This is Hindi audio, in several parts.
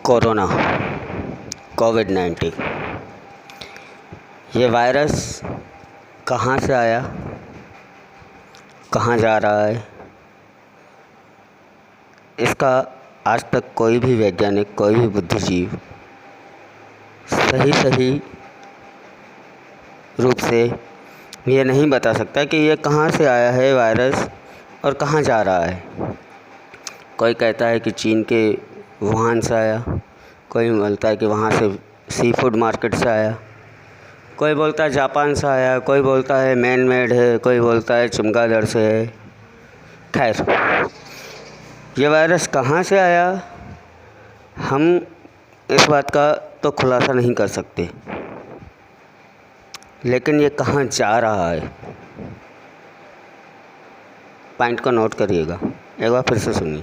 कोरोना कोविड-19 ये वायरस कहाँ से आया, कहाँ जा रहा है, इसका आज तक कोई भी वैज्ञानिक, कोई भी बुद्धिजीव सही रूप से ये नहीं बता सकता कि ये कहाँ से आया है वायरस और कहाँ जा रहा है। कोई कहता है कि चीन के वुहान से आया, कोई बोलता है कि वहाँ से सी फूड मार्केट से आया, कोई बोलता है जापान से आया, कोई बोलता है मैन मेड है, कोई बोलता है चमगादड़ से है। खैर, ये वायरस कहाँ से आया हम इस बात का तो खुलासा नहीं कर सकते, लेकिन ये कहाँ जा रहा है पॉइंट को नोट करिएगा, एक बार फिर से सुनिए।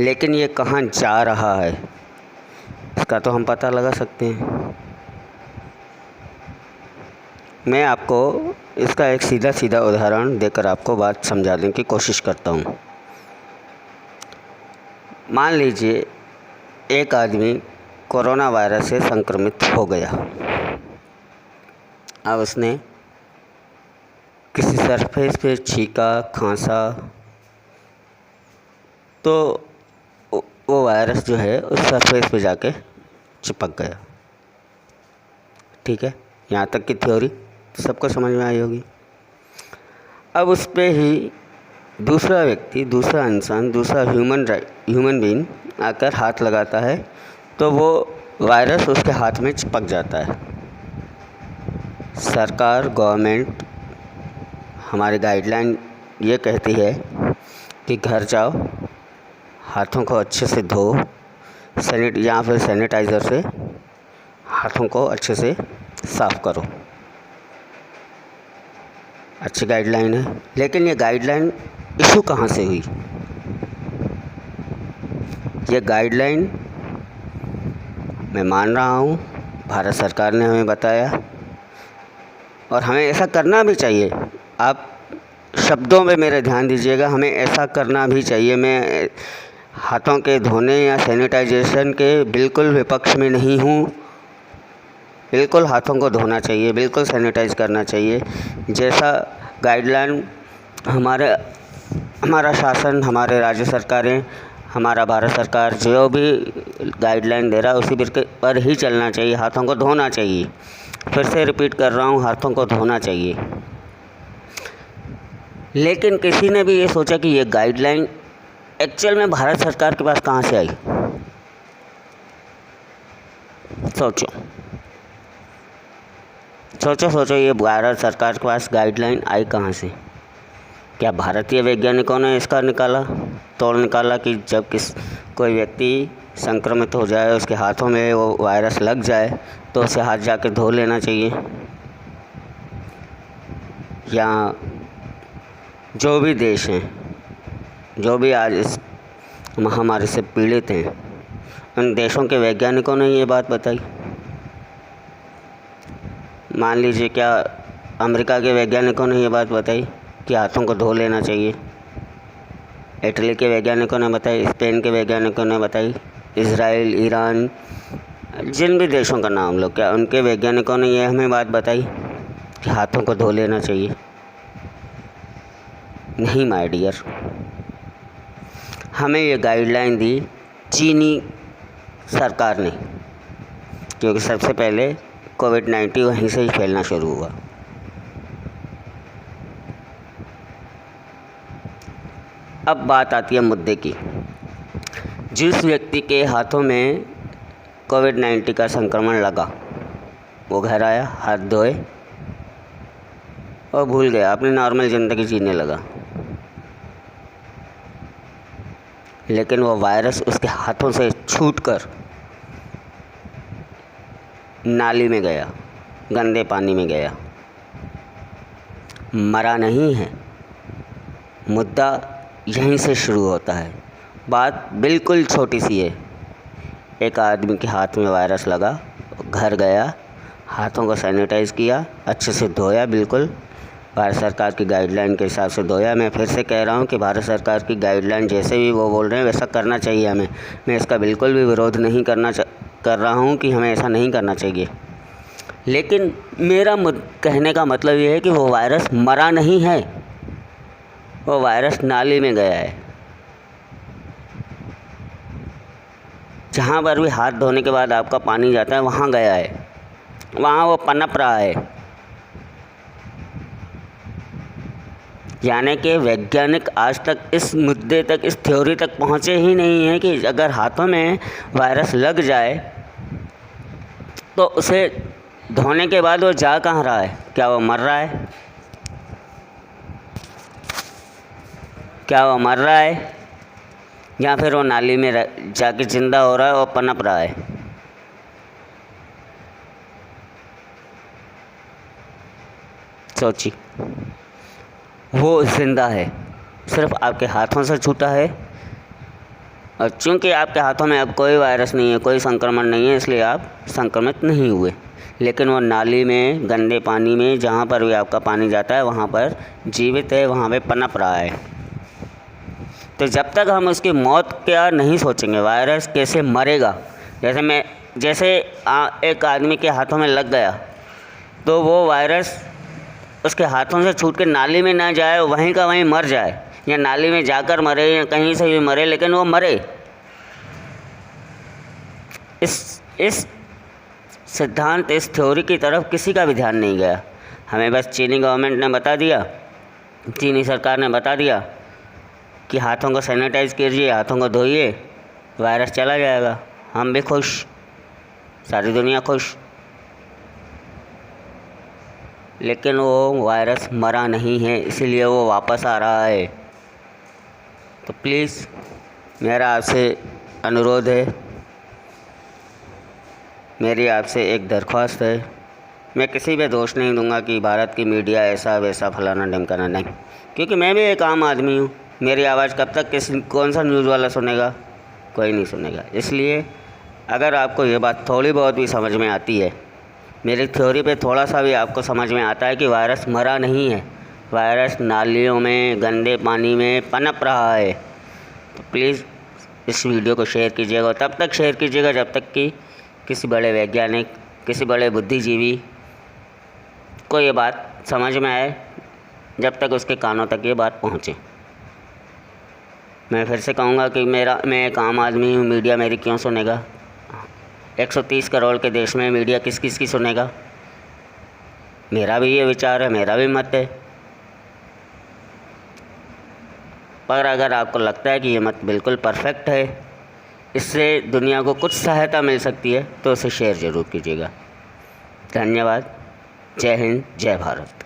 लेकिन ये कहाँ जा रहा है इसका तो हम पता लगा सकते हैं। मैं आपको इसका एक सीधा उदाहरण देकर आपको बात समझाने की कोशिश करता हूँ। मान लीजिए एक आदमी कोरोना वायरस से संक्रमित हो गया। अब उसने किसी सरफेस पे छींका, खांसा, तो वो वायरस जो है उस सरफेस पे जाके चिपक गया। ठीक है, यहाँ तक की थ्योरी सबको समझ में आई होगी। अब उस पे ही दूसरा व्यक्ति, दूसरा इंसान, दूसरा ह्यूमन बीइंग आकर हाथ लगाता है तो वो वायरस उसके हाथ में चिपक जाता है। सरकार, गवर्नमेंट हमारी गाइडलाइन ये कहती है कि घर जाओ, हाथों को अच्छे से धो, या फिर सैनिटाइज़र से हाथों को अच्छे से साफ़ करो। अच्छी गाइडलाइन है, लेकिन ये गाइडलाइन इशू कहाँ से हुई? ये गाइडलाइन मैं मान रहा हूँ भारत सरकार ने हमें बताया और हमें ऐसा करना भी चाहिए। आप शब्दों पे मेरे ध्यान दीजिएगा, हमें ऐसा करना भी चाहिए। मैं हाथों के धोने या सैनिटाइजेशन के बिल्कुल विपक्ष में नहीं हूँ। बिल्कुल हाथों को धोना चाहिए, बिल्कुल सैनिटाइज करना चाहिए। जैसा गाइडलाइन हमारा शासन, हमारे राज्य सरकारें, हमारा भारत सरकार जो भी गाइडलाइन दे रहा है उसी पर ही चलना चाहिए। हाथों को धोना चाहिए। फिर से रिपीट कर रहा हूँ, हाथों को धोना चाहिए। लेकिन किसी ने भी ये सोचा कि ये गाइडलाइन एक्चुअल में भारत सरकार के पास कहाँ से आई? सोचो ये भारत सरकार के पास गाइडलाइन आई कहाँ से? क्या भारतीय वैज्ञानिकों ने इसका तोड़ निकाला कि जब कोई व्यक्ति संक्रमित हो जाए, उसके हाथों में वो वायरस लग जाए तो उसे हाथ जाके धो लेना चाहिए? या जो भी देश हैं, जो भी आज इस महामारी से पीड़ित हैं, उन देशों के वैज्ञानिकों ने ये बात बताई? मान लीजिए क्या अमेरिका के वैज्ञानिकों ने ये बात बताई कि हाथों को धो लेना चाहिए? इटली के वैज्ञानिकों ने बताई, स्पेन के वैज्ञानिकों ने बताई, इज़राइल, ईरान, जिन भी देशों का नाम लो, क्या उनके वैज्ञानिकों ने ये हमें बात बताई कि हाथों को धो लेना चाहिए? नहीं माय डियर, हमें ये गाइडलाइन दी चीनी सरकार ने, क्योंकि सबसे पहले कोविड-19 वहीं से ही फैलना शुरू हुआ। अब बात आती है मुद्दे की। जिस व्यक्ति के हाथों में कोविड-19 का संक्रमण लगा, वो घर आया, हाथ धोए और भूल गया, अपनी नॉर्मल ज़िंदगी जीने लगा। लेकिन वो वायरस उसके हाथों से छूटकर नाली में गया, गंदे पानी में गया, मरा नहीं है। मुद्दा यहीं से शुरू होता है। बात बिल्कुल छोटी सी है। एक आदमी के हाथ में वायरस लगा, घर गया, हाथों को सैनिटाइज़ किया, अच्छे से धोया, बिल्कुल भारत सरकार की गाइडलाइन के हिसाब से धोया। मैं फिर से कह रहा हूँ कि भारत सरकार की गाइडलाइन जैसे भी वो बोल रहे हैं वैसा करना चाहिए हमें। मैं इसका बिल्कुल भी विरोध नहीं कर रहा हूँ कि हमें ऐसा नहीं करना चाहिए, लेकिन मेरा कहने का मतलब ये है कि वो वायरस मरा नहीं है, वो वायरस नाली में गया है। जहाँ पर भी हाथ धोने के बाद आपका पानी जाता है वहाँ गया है, वहाँ वो पनप रहा है। यानी कि वैज्ञानिक आज तक इस मुद्दे तक, इस थ्योरी तक पहुँचे ही नहीं हैं कि अगर हाथों में वायरस लग जाए तो उसे धोने के बाद वो जा कहाँ रहा है। क्या वो मर रहा है? क्या वो मर रहा है या फिर वो नाली में जाके ज़िंदा हो रहा है और पनप रहा है? सोचिए, वो ज़िंदा है, सिर्फ आपके हाथों से छूटा है, और चूँकि आपके हाथों में अब कोई वायरस नहीं है, कोई संक्रमण नहीं है, इसलिए आप संक्रमित नहीं हुए। लेकिन वो नाली में, गंदे पानी में, जहाँ पर भी आपका पानी जाता है वहाँ पर जीवित है, वहाँ पे पनप रहा है। तो जब तक हम उसकी मौत का नहीं सोचेंगे, वायरस कैसे मरेगा, जैसे एक आदमी के हाथों में लग गया तो वो वायरस उसके हाथों से छूट के नाली में ना जाए, वहीं का वहीं मर जाए, या नाली में जाकर मरे या कहीं से भी मरे, लेकिन वो मरे। इस सिद्धांत, इस थ्योरी की तरफ किसी का भी ध्यान नहीं गया। हमें बस चीनी गवर्नमेंट ने बता दिया, चीनी सरकार ने बता दिया कि हाथों को सैनिटाइज़ कीजिए, हाथों को धोइए, वायरस चला जाएगा। हम भी खुश, सारी दुनिया खुश। लेकिन वो वायरस मरा नहीं है, इसीलिए वो वापस आ रहा है। तो प्लीज़ मेरा आपसे अनुरोध है, मेरी आपसे एक दरख्वास्त है। मैं किसी पे दोष नहीं दूंगा कि भारत की मीडिया ऐसा वैसा फलाना ढिमकाना, नहीं, क्योंकि मैं भी एक आम आदमी हूँ। मेरी आवाज़ कब तक कौन सा न्यूज़ वाला सुनेगा? कोई नहीं सुनेगा। इसलिए अगर आपको ये बात थोड़ी बहुत भी समझ में आती है, मेरी थ्योरी पे थोड़ा सा भी आपको समझ में आता है कि वायरस मरा नहीं है, वायरस नालियों में, गंदे पानी में पनप रहा है, तो प्लीज़ इस वीडियो को शेयर कीजिएगा। तब तक शेयर कीजिएगा जब तक कि किसी बड़े वैज्ञानिक, किसी बड़े बुद्धिजीवी को ये बात समझ में आए, जब तक उसके कानों तक ये बात पहुँचे। मैं फिर से कहूँगा कि मैं एक आम आदमी हूँ, मीडिया मेरी क्यों सुनेगा? 130 करोड़ के देश में मीडिया किस किस की सुनेगा? मेरा भी ये विचार है, मेरा भी मत है। पर अगर आपको लगता है कि ये मत बिल्कुल परफेक्ट है, इससे दुनिया को कुछ सहायता मिल सकती है, तो उसे शेयर ज़रूर कीजिएगा। धन्यवाद। जय हिंद, जय भारत।